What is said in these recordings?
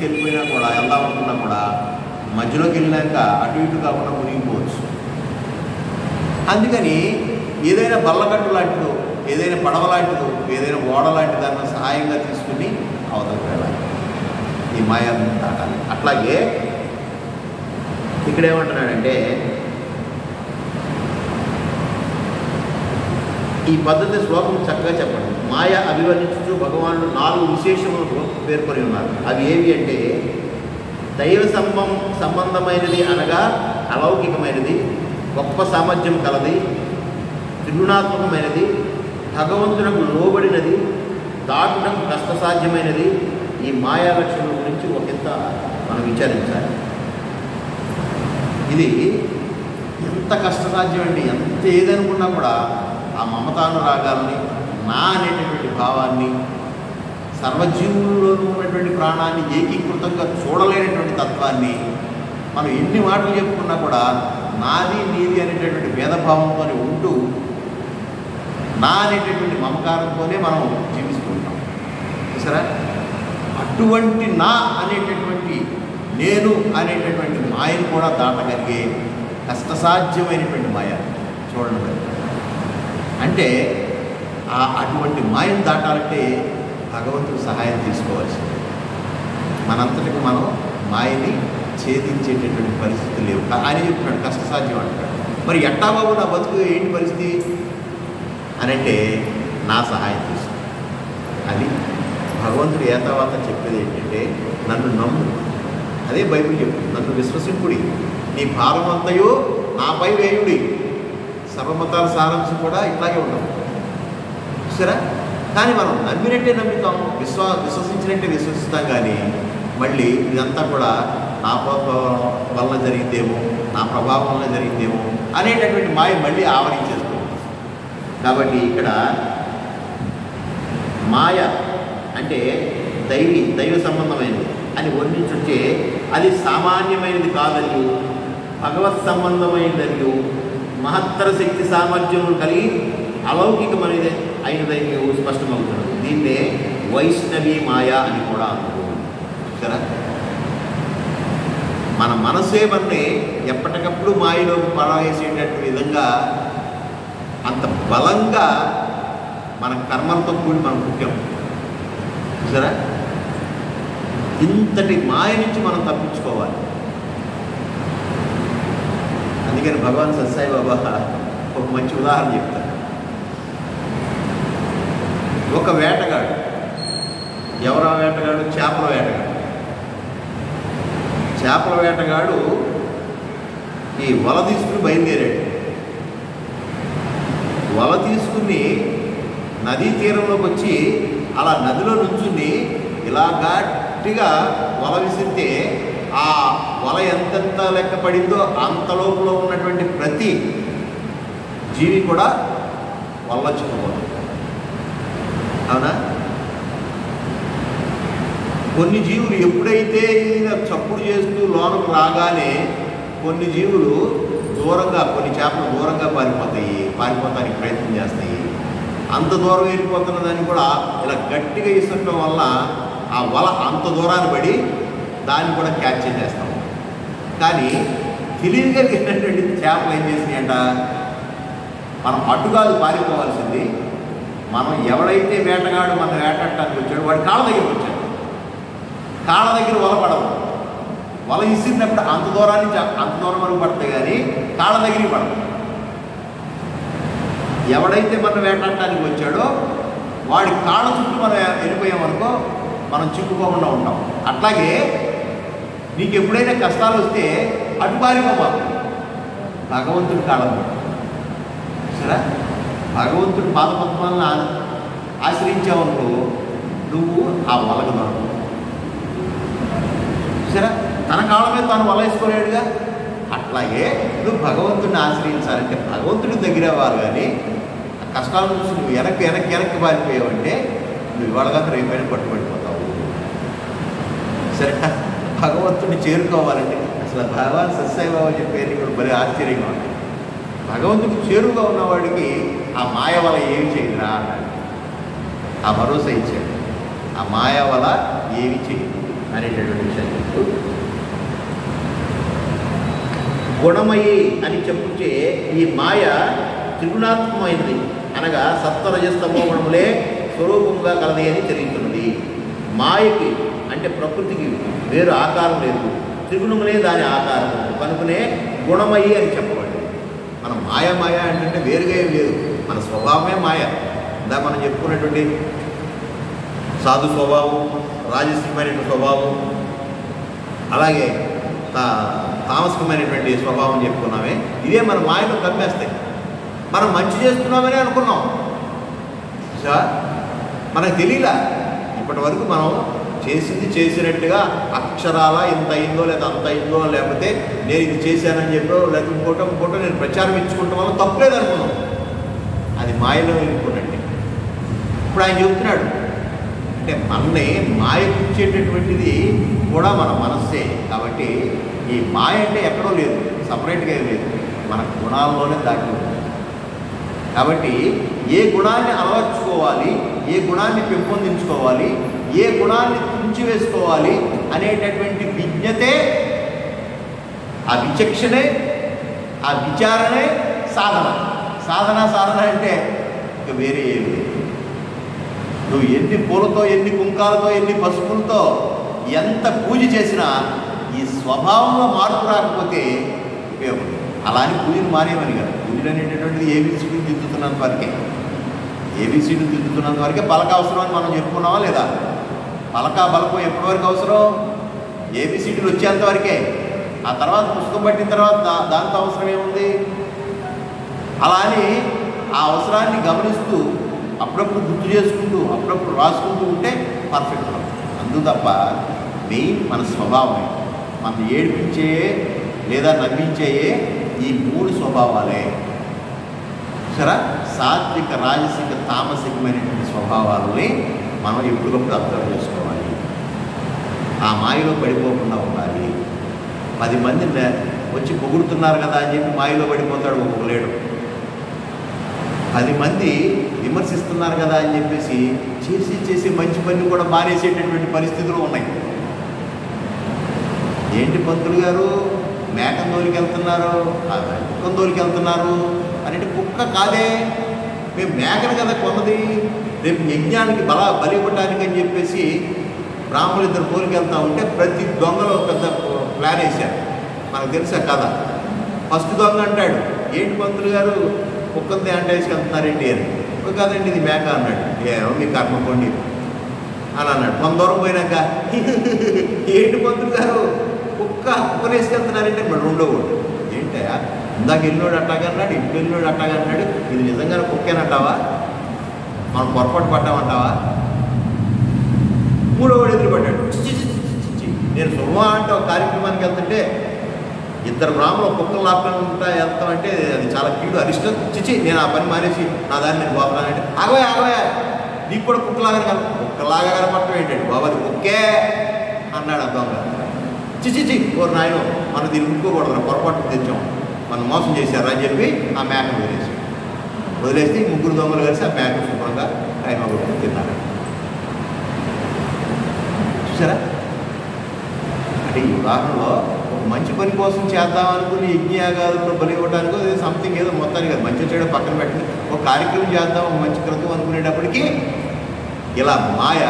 వెళ్ళిపోయినా కూడా వెళ్దామనుకున్నా కూడా మధ్యలోకి వెళ్ళినాక అటు ఇటు కాకుండా మునిగిపోవచ్చు. అందుకని ఏదైనా బల్లకట్టు లాంటిదో, ఏదైనా పడవ లాంటిదో, ఏదైనా ఓడ లాంటి దాన్ని సహాయంగా తీసుకుని అవతలకు వెళ్ళాలి, ఈ మాయాన్ని దాటాలి. అట్లాగే ఇక్కడ ఏమంటున్నాడంటే ఈ పద్ధతి శ్లోకం చక్కగా చెప్పండి. మాయ అభివర్ణించు భగవానుడు 4 విశేషములు పేర్కొని ఉన్నారు. అవి ఏవి అంటే దైవ సంబంధమైనది అనగా అలౌకికమైనది, గొప్ప సామర్థ్యం కలది, త్రిగుణాత్మకమైనది, భగవంతునకు లోబడినది, దాటుటకు కష్టసాధ్యమైనది. ఈ మాయా లక్షణం గురించి ఒకంత మనం విచారించాలి. ఇది ఎంత కష్టసాధ్యమండి, ఎంత ఏదనుకున్నా కూడా ఆ మమతానురాగాల్ని, నా అనేటటువంటి భావాన్ని, సర్వజీవుల్లోనూ ఉన్నటువంటి ప్రాణాన్ని ఏకీకృతంగా చూడలేనటువంటి తత్వాన్ని మనం ఎన్ని మాటలు చెప్పుకున్నా కూడా నాది నీది అనేటటువంటి భేదభావంతో ఉంటూ నా అనేటటువంటి మమకారంతోనే మనం జీవిస్తుంటాం. చూసారా, అటువంటి నా అనేటటువంటి నేను అనేటటువంటి మాయను కూడా దాటగలిగే కష్టసాధ్యమైనటువంటి మాయ చూడండి. అంటే అటువంటి మాయను దాటాలంటే భగవంతుడు సహాయం తీసుకోవాల్సింది. మనంతటికి మనం మాయని ఛేదించేటటువంటి పరిస్థితి లేవు అని చెప్తున్నాడు. కష్టసాధ్యం అంటాడు. మరి ఎట్టా బాబు నా బతుకు ఏంటి పరిస్థితి అని అంటే నా సహాయం తీసుకో. అది భగవంతుడు ఏ తర్వాత చెప్పేది ఏంటంటే నన్ను నమ్ము. అదే బైబిల్ చెప్తుంది, నన్ను విశ్వసింపుడి, నీ భారం అంతయో నాపై వేయుడి. సర్వమతాల సారాంశం కూడా ఇట్లాగే ఉండదు సరే. కానీ మనం నమ్మినట్టే నమ్ముతాం, విశ్వసించినట్టే విశ్వసిస్తాం. కానీ మళ్ళీ ఇదంతా కూడా నా వలన జరిగిందేమో, నా ప్రభావం వలన జరిగిందేమో అనేటటువంటి మాయ మళ్ళీ ఆవరించేస్తుంది. కాబట్టి ఇక్కడ మాయ అంటే దైవ సంబంధమైనది అని వర్ణించుంటే అది సామాన్యమైనది కాదని, భగవత్ సంబంధమైనదని, మహత్తర శక్తి సామర్థ్యం కలిగి అలౌకికమైనది అయినదని స్పష్టమవుతున్నది. దీన్నే వైష్ణవి మాయ అని కూడా అంటారు. సరే, మన మనసే మనని ఎప్పటికప్పుడు మాయలో పడవేసేటటువంటి విధంగా అంత బలంగా మన కర్మలతో కూడి మనం పుట్టాం. సరే, ఇంతటి మాయ నుంచి మనం తప్పించుకోవాలి. అందుకని భగవాన్ సత్సాయి బాబా ఒక మంచి ఉదాహరణ చెప్తారు. ఒక వేటగాడు, ఎవరా వేటగాడు? చేపల వేటగాడు. చేపల వేటగాడు ఈ వల తీసుకుని బయలుదేరాడు. వల తీసుకుని నదీ తీరంలోకి వచ్చి అలా నదిలో నుంచుని ఇలా గట్టిగా వల విసిరితే ఆ వల ఎంతెంత లెక్క పడిందో అంత లోపల ఉన్నటువంటి ప్రతి జీవి కూడా వల్ల చిక్కుపోతుంది. అవునా? కొన్ని జీవులు ఎప్పుడైతే చప్పుడు చేస్తూ లోనకు రాగానే కొన్ని జీవులు దూరంగా, కొన్ని చేపలు దూరంగా పారిపోతానికి ప్రయత్నం చేస్తాయి. అంత దూరం వెళ్ళిపోతున్న దాన్ని కూడా ఇలా గట్టిగా ఇస్తుండటం వల్ల ఆ వల అంత దూరాన్ని పడి దాన్ని కూడా క్యాచ్ చేసేస్తాం. కానీ తెలివిగా వెళ్ళినటువంటి చేపలు ఏం చేసినాయంట, మనం అటుగాదు పారిపోవాల్సింది, మనం ఎవడైతే వేటగాడు మన వేటాడటానికి వచ్చాడు వాడి కాళ్ళ దగ్గరికి వచ్చాడు. కాళ్ళ దగ్గర వల పడవు. వల ఇసిరినప్పుడు అంత దూరం వరకు పడతాయి, కానీ కాళ్ళ దగ్గరికి పడదు. ఎవడైతే మనం వేటాడటానికి వచ్చాడో వాడి కాళ్ళ చుట్టూ మనం వెళ్ళిపోయామనుకో మనం చిక్కుకోకుండా ఉంటాం. అట్లాగే నీకు ఎప్పుడైనా కష్టాలు వస్తే అటు పారిపోవాలి, భగవంతుడి కాళ్ళకు. సరే, భగవంతుడి పాదపద్మాలను ఆశ్రయించావనుకో నువ్వు ఆ వలకు దొరకవు. సరే, తన కాళ్ళ మీద తాను వల వేసుకోలేడుగా. అట్లాగే నువ్వు భగవంతుడిని ఆశ్రయించాలంటే భగవంతుడి దగ్గర అవ్వాలి. కానీ ఆ కష్టాలను చూసి నువ్వు వెనక్కి పారిపోయావంటే నువ్వు ఇవాళగా రేపైనా పట్టుబడిపోతావు. సరే, భగవంతుడిని చేరుకోవాలంటే అసలు భగవాన్ సత్సాయి బాబా చెప్పేది ఇప్పుడు భలే ఆశ్చర్యంగా ఉంటుంది. భగవంతుడికి చేరువుగా ఉన్నవాడికి ఆ మాయ వల ఏమి చేయదురా అన్నాడు. ఆ భరోసా ఇచ్చాడు. ఆ మాయ వల ఏమి చేయదు అనేటటువంటి విషయం గుణమయి అని చెప్పుచే ఈ మాయ త్రిగుణాత్మకమైనది, అనగా సత్వరజస్తమో గుణములే స్వరూపంగా కలది అని తెలుస్తున్నది. మాయకి అంటే ప్రకృతికి వేరు ఆకారం లేదు, త్రిగుణములే దాని ఆకారం కనుకనే గుణమయి అని చెప్పబడింది. మనం మాయ మాయ అంటే వేరుగా ఏం లేదు, మన స్వభావమే మాయ. ఇందా మనం చెప్పుకున్నటువంటి సాధు స్వభావం, రాజసికమైనటువంటి స్వభావం, అలాగే తామసికమైనటువంటి స్వభావం చెప్పుకున్నామే, ఇదే మన మాయలో కమ్మేస్తాయి. మనం మంచి చేస్తున్నామని అనుకున్నాం సార్, మనకు తెలియలా. ఇప్పటి వరకు మనం చేసింది చేసినట్టుగా అక్షరాల ఇంత అయిందో లేదా అంత అయిందో, లేకపోతే నేను ఇది చేశానని చెప్పో లేకపోతే ఇంకోటో నేను ప్రచారం ఇచ్చుకుంటాం వల్ల తప్పులేదు అనుకున్నాం. అది మాయలో వెళ్ళిపోయినట్టే. ఇప్పుడు ఆయన చెబుతున్నాడు అంటే మనని మాయకిచ్చేటటువంటిది కూడా మన మనస్సే. కాబట్టి ఈ మాయ అంటే ఎక్కడో లేదు, సపరేట్గా లేదు, మన గుణాల్లోనే దాటి ఉంది. కాబట్టి ఏ గుణాన్ని అలవర్చుకోవాలి, ఏ గుణాన్ని పెంపొందించుకోవాలి, ఏ గుణాన్ని తుంచివేసుకోవాలి అనేటటువంటి విజ్ఞతే, ఆ విచక్షణే, ఆ విచారణే సాధన. సాధన అంటే ఇక వేరే ఏమి లేదు. నువ్వు ఎన్ని పూలతో, ఎన్ని కుంకాలతో, ఎన్ని పసుపులతో ఎంత పూజ చేసినా ఈ స్వభావంలో మార్పు రాకపోతే ఉపయోగం. అలా అని పూజలు మానేమని కాదు. పూజలు అనేటటువంటిది ఏబీసీడీలు దిద్దుతున్నంత వరకే, ఏబీసీడీలు దిద్దుతున్నంత వరకే పలక అవసరం అని మనం చెప్పుకున్నావా లేదా? పలక బలకం ఎప్పటి వరకు అవసరం? ఏబీసీడీలు వచ్చేంత వరకే. ఆ తర్వాత పుస్తకం పట్టిన తర్వాత దాంతో అవసరం ఏముంది? అలా అని ఆ అవసరాన్ని గమనిస్తూ అప్పుడప్పుడు గుర్తు చేసుకుంటూ అప్పుడప్పుడు రాసుకుంటూ ఉంటే పర్ఫెక్ట్. అందు తప్ప మెయిన్ మన స్వభావమే. మనం ఏడిపించే లేదా నవ్వించేయే ఈ మూడు స్వభావాలే. సరే, సాత్విక, రాజసిక, తామసికమైనటువంటి స్వభావాలని మనం ఎప్పటికప్పుడు అర్థం చేసుకోవాలి. ఆ మాయలో పడిపోకుండా ఉండాలి. 10 మంది వచ్చి పొగుడుతున్నారు కదా అని చెప్పి మాయలో పడిపోతాడు ఒక్కొక్క లేడు. 10 మంది విమర్శిస్తున్నారు కదా అని చెప్పేసి చేసి మంచి పని కూడా మానేసేటటువంటి పరిస్థితులు ఉన్నాయి. ఏంటి పంతులు గారు మేకం దోలికి వెళ్తున్నారు, కుక్కం దోలికి వెళ్తున్నారు అంటే కుక్క కాదే, మేము మేకను కదా కొన్నది, రేపు యజ్ఞానికి బలి ఇవ్వటానికి అని చెప్పేసి బ్రాహ్మణులు 2 తోలికి వెళ్తా ఉంటే ప్రతి దొంగలో పెద్ద ప్లాన్ వేశారు. మనకు తెలుసా కదా. ఫస్ట్ దొంగ అంటాడు, ఏంటి పంతులు గారు కుక్కని అంటే వేసుకెళ్తున్నారేంటి అని. కుక్క కాదండి ఇది మేక అన్నాడు. ఏమో మీ కర్మకోండి అని అన్నాడు. కొంత దూరం పోయినాక ఏంటి పంతులు గారు కుక్కని వేసుకెళ్తున్నారంటే మరి రెండో వాడు ఏంటయా ఇందాక వెళ్ళినోడు అట్టాగా అన్నాడు, ఇప్పుడు వెళ్ళినోడు అట్టాగా అన్నాడు, ఇది నిజంగానే కుక్కేనంటావా, మనం పొరపాటు పడ్డామంటావా? మూడో వాడు ఎదురుపడ్డాడు. నేను సుమా అంటే ఒక కార్యక్రమానికి వెళ్తుంటే 2 బ్రాహ్మణులు కుక్కలు లాక్కుంటా వెళ్తామంటే అది చాలా కీడు, అరిష్టం. చిచ్చి నేను ఆ పని మానేసి నా దాన్ని నేను పోతానంటే ఆగోయా నీకు కూడా కుక్కలాగా కనపడటం ఏంటండి బాబు, అది కుక్కే అన్నాడు ఆ దొంగ. చిచి ఓరు నాయన మనం దీన్ని ముట్టుకోకూడదు, పొరపాటు తెచ్చాం, మనం మోసం చేశారు అని చెప్పి ఆ మేకను వదిలేస్తే 3 దొంగలు కలిసి ఆ మేకను శుభ్రంగా టైం అవ్వకుండా తిన్నారు. చూసారా? అంటే ఈ ఉదాహరణలో ఒక మంచి పని కోసం చేద్దాం అనుకుని యజ్ఞయాగాదుల్లో బలి ఇవ్వడానికి సంథింగ్ ఏదో మొత్తానికి కాదు, మంచి చేయడం పక్కన పెట్టండి, ఒక కార్యక్రమం చేద్దాం, ఒక మంచి క్రతం అనుకునేటప్పటికీ ఇలా మాయ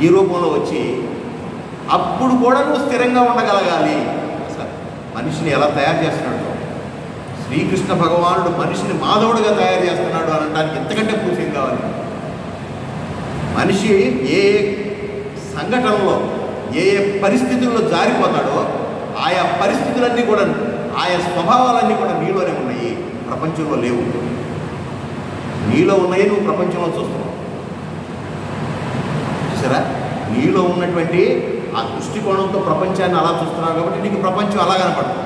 ఈ రూపంలో వచ్చి అప్పుడు కూడా నువ్వు స్థిరంగా ఉండగలగాలి. అసలు మనిషిని ఎలా తయారు చేస్తున్నాడు శ్రీకృష్ణ భగవానుడు, మనిషిని మాధవుడిగా తయారు చేస్తున్నాడు అనడానికి ఎంతకంటే ప్రూఫ్ ఏం కావాలి? మనిషి ఏ సంఘటనలో ఏ పరిస్థితుల్లో జారిపోతాడో ఆయా పరిస్థితులన్నీ కూడా, ఆయా స్వభావాలన్నీ కూడా నీలోనే ఉన్నాయి, ప్రపంచంలో లేవు. నీలో ఉన్నాయి, నువ్వు ప్రపంచంలో చూస్తున్నావు. చూసారా? నీలో ఉన్నటువంటి ఆ దృష్టికోణంతో ప్రపంచాన్ని అలా చూస్తున్నావు కాబట్టి నీకు ప్రపంచం అలా కనపడుతుంది.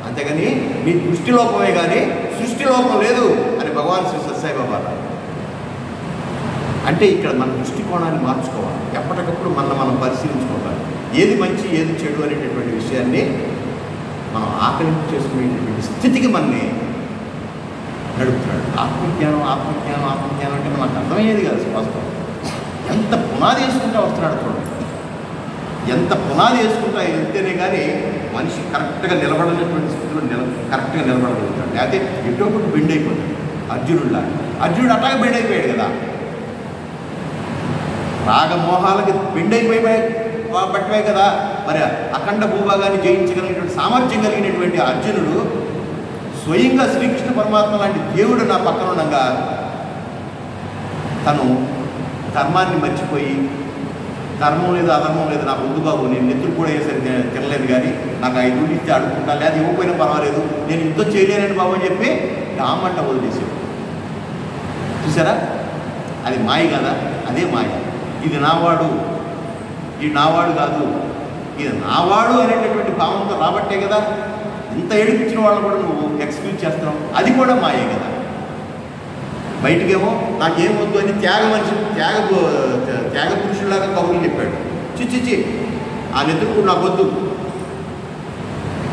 అంతేగాని నీ దృష్టిలోపమే కానీ సృష్టిలోపం లేదు అని భగవాన్ శ్రీ సత్యసాయిబాబా. అంటే ఇక్కడ మన దృష్టికోణాన్ని మార్చుకోవాలి, ఎప్పటికప్పుడు మనం పరిశీలించుకోవాలి, ఏది మంచి ఏది చెడు అనేటటువంటి విషయాన్ని మనం ఆకలింపు చేసుకునేటటువంటి స్థితికి మనని నడుపుతున్నాడు. ఆత్మజ్ఞానం అంటే మనకు అర్థమయ్యేది కాదు. వాస్తవం ఎంత పునాది వేసుకుంటూ వస్తున్నాడు చూడండి. ఎంత పునాది వేసుకుంటా వెళ్తేనే కానీ మనిషి కరెక్ట్గా నిలబడలేటువంటి స్థితిలో కరెక్ట్గా నిలబడగలుగుతాడు. లేకపోతే ఎటో ఒకటి బెండ్ అయిపోతాడు. అర్జునుడు అట్లాగే బెండ్ అయిపోయాడు కదా. రాగమోహాలకి బెండ్ అయిపోయి బట్టివే కదా. మరి అఖండ భూభాగాన్ని జయించగలిగినటువంటి సామర్థ్యం కలిగినటువంటి అర్జునుడు స్వయంగా శ్రీకృష్ణ పరమాత్మ లాంటి దేవుడు నా పక్కన ఉండగా తను ధర్మాన్ని మర్చిపోయి, ధర్మం లేదు అధర్మం లేదు, నాకు వద్దు బాబు, నేను నెత్తులు కూడా వేసరి తినలేదు, కానీ నాకు 5 రూపాయలు ఇస్తే అడుక్కుంటా, లేదా ఇవ్వకపోయినా పర్వాలేదు, నేను యుద్ధం చేయలేనని బాబు అని చెప్పి డామంట వదిలేసాడు. చూసారా, అది మాయ కదా. అదే మాయ. ఇది నావాడు, ఇది నావాడు కాదు, ఇది నావాడు అనేటటువంటి భావంతో రాబట్టే కదా ఇంత ఏడిపించిన వాళ్ళని కూడా నువ్వు ఎక్స్క్యూజ్ చేస్తున్నావు. అది కూడా మాయే కదా. బయటకేమో నాకేం వద్దు అని త్యాగ పురుషుల్లాగా కబుర్లు చెప్పాడు. చిచ్చి ఆ నెత్తుకు నాకు వద్దు,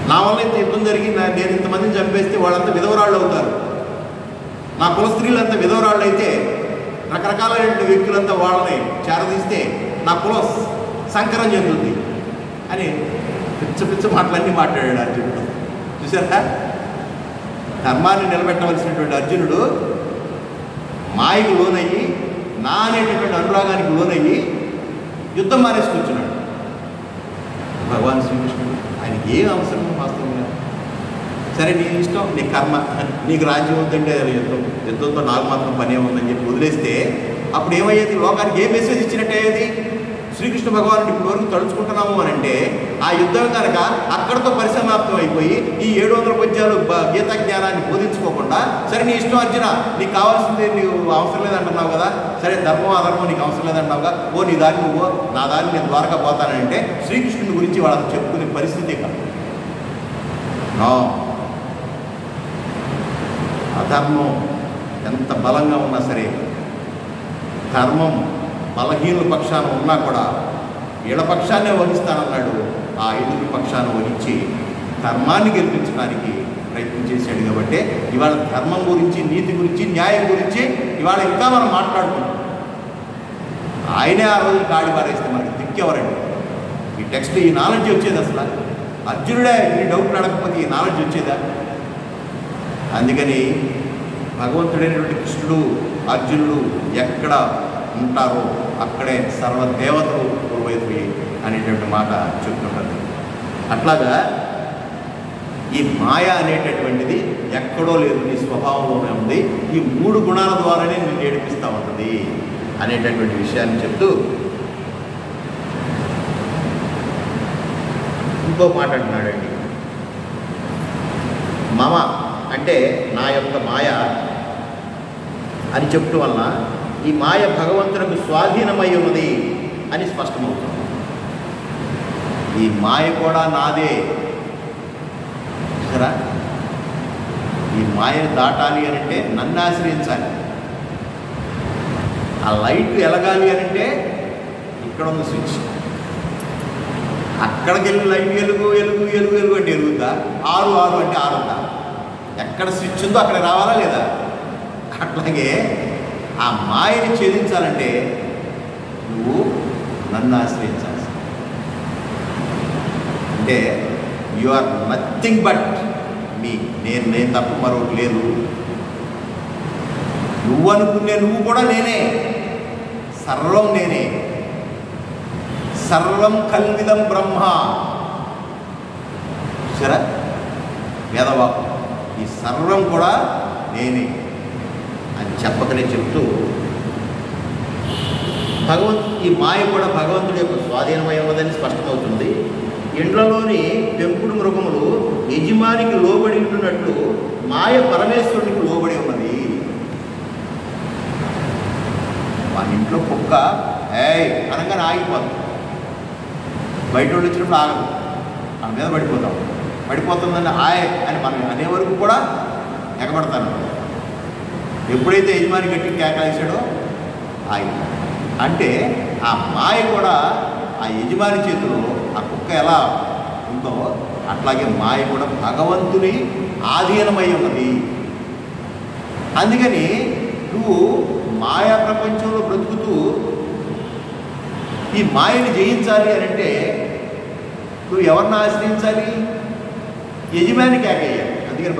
నా వల్ల ఇంత యుద్ధం జరిగి నేను ఇంతమందిని చంపేస్తే వాళ్ళంతా విధవరాళ్ళు అవుతారు, నా కుల స్త్రీలంతా విధవరాళ్ళు అయితే రకరకాలైన వ్యక్తులంతా వాళ్ళని చేరదీస్తే నా కులం సంకరం చెందుతుంది అని పిచ్చ మాటలన్నీ మాట్లాడాడు అర్జునుడు. చూసారా, ధర్మాన్ని నిలబెట్టవలసినటువంటి అర్జునుడు మాయకు లోనయ్యి, నా అనేటటువంటి అనురాగానికి లోనయ్యి యుద్ధం మానేసుకొచ్చున్నాడు. భగవాన్ శ్రీకృష్ణుడు ఆయనకి ఏం అవసరం వాస్తవంగా? సరే నీ ఇష్టం, నీ కర్మ, నీకు రాజ్యం వద్దంటే యుద్ధంతో నాకు మాత్రం పని ఏముందని చెప్పి వదిలేస్తే అప్పుడు ఏమయ్యేది? లోకానికి ఏ మెసేజ్ ఇచ్చినట్టు అయ్యేది? శ్రీకృష్ణ భగవానుడు ఇప్పుడు వరకు తలుచుకుంటున్నాము అని అంటే ఆ యుద్ధం కనుక అక్కడితో పరిసమాప్తం అయిపోయి ఈ 700 పద్యాలు గీతా జ్ఞానాన్ని బోధించుకోకుండా, సరే నీ ఇష్టం అర్జున, నీకు కావాల్సింది నీవు అవసరం లేదంటున్నావు కదా, సరే ధర్మం అధర్మం నీకు అవసరం లేదంటున్నావుగా, ఓ నీ దారి నువ్వు, నా దారి నేను ద్వారకా పోతానంటే శ్రీకృష్ణుని గురించి వాళ్ళకి చెప్పుకునే పరిస్థితి కాదు. అధర్మం ఎంత బలంగా ఉన్నా సరే, ధర్మం బలహీనుల పక్షాన ఉన్నా కూడా వీళ్ళ పక్షాన్నే వహిస్తానన్నాడు. ఆ 5 పక్షాన వహించి ధర్మాన్ని గెలిపించడానికి ప్రయత్నం చేశాడు. కాబట్టి ఇవాళ ధర్మం గురించి, నీతి గురించి, న్యాయం గురించి ఇవాళ ఇంకా మనం మాట్లాడుకుంటాం. ఆయనే ఆ రోజు కాడి పారేస్తే మనకి దిక్కెవరండి? ఈ టెక్స్ట్, ఈ నాలెడ్జ్ వచ్చేది అసలు అర్జునుడే ఇన్ని డౌట్లు అడగకపోతే ఈ నాలెడ్జ్ వచ్చేదా? అందుకని భగవంతుడైనటువంటి కృష్ణుడు, అర్జునుడు ఎక్కడ ఉంటారో అక్కడే సర్వదేవతలు పూర్వైతువి అనేటువంటి మాట చెప్తుంటుంది. అట్లాగా ఈ మాయ అనేటటువంటిది ఎక్కడో లేదు, నీ స్వభావంలోనే ఉంది. ఈ 3 గుణాల ద్వారానే నేను ఏడిపిస్తూ ఉంటుంది అనేటటువంటి విషయాన్ని చెప్తూ ఇంకో మాట అంటున్నాడండి. మమ అంటే నా యొక్క మాయ అని చెప్పటం వలన ఈ మాయ భగవంతునికి స్వాధీనమై ఉన్నది అని స్పష్టమవుతుంది. ఈ మాయ కూడా నాదే. సరే, ఈ మాయను దాటాలి అని అంటే నన్ను ఆశ్రయించాలి. ఆ లైట్ ఎలగాలి అని అంటే ఇక్కడ ఉంది స్విచ్, అక్కడికి వెళ్ళి లైట్ ఎలుగు ఎలుగు ఎలుగు ఎలుగు అంటే ఎలుగుద్దా? 6 6 అంటే 6 ఉందా? ఎక్కడ స్విచ్ ఉందో అక్కడ రావాలా లేదా? అట్లాగే ఆ మాయని ఛేదించాలంటే నువ్వు నన్ను ఆశ్రయించాల్సి, అంటే యు ఆర్ నథింగ్ బట్ మీ, నేను తప్ప మరొకటి లేదు. నువ్వు అనుకునే నువ్వు కూడా నేనే, సర్వం నేనే. సర్వం కల్విదం బ్రహ్మ. సరే, వేదవాకు ఈ సర్వం కూడా నేనే అని చెప్పకనే చెప్తూ ఈ మాయ కూడా భగవంతుడి యొక్క స్వాధీనమై ఉన్నదని స్పష్టమవుతుంది. ఇండ్లలోని పెంపుడు మృగములు యజమానికి లోబడి ఉంటున్నట్లు మాయ పరమేశ్వరునికి లోబడి ఉన్నది. మన ఇంట్లో కుక్క ఏయ్ అనగానే ఆగిపోతుంది, బయట వాళ్ళు వచ్చినప్పుడు ఆగదు, మన మీద పడిపోతుందని ఆయ్ అని మనం అనే వరకు కూడా ఎగబడతాను. ఎప్పుడైతే యజమాని గట్టి కేకలేసాడో ఆగి, అంటే ఆ మాయ కూడా ఆ యజమాని చేతిలో ఆ కుక్క ఎలా ఉందో అట్లాగే మాయ కూడా భగవంతుని ఆధీనమై ఉన్నది. అందుకని నువ్వు మాయా ప్రపంచంలో బ్రతుకుతూ ఈ మాయని జయించాలి అని అంటే నువ్వు ఎవరిని ఆశ్రయించాలి? యజమాని కేకేయాలి. అందుకని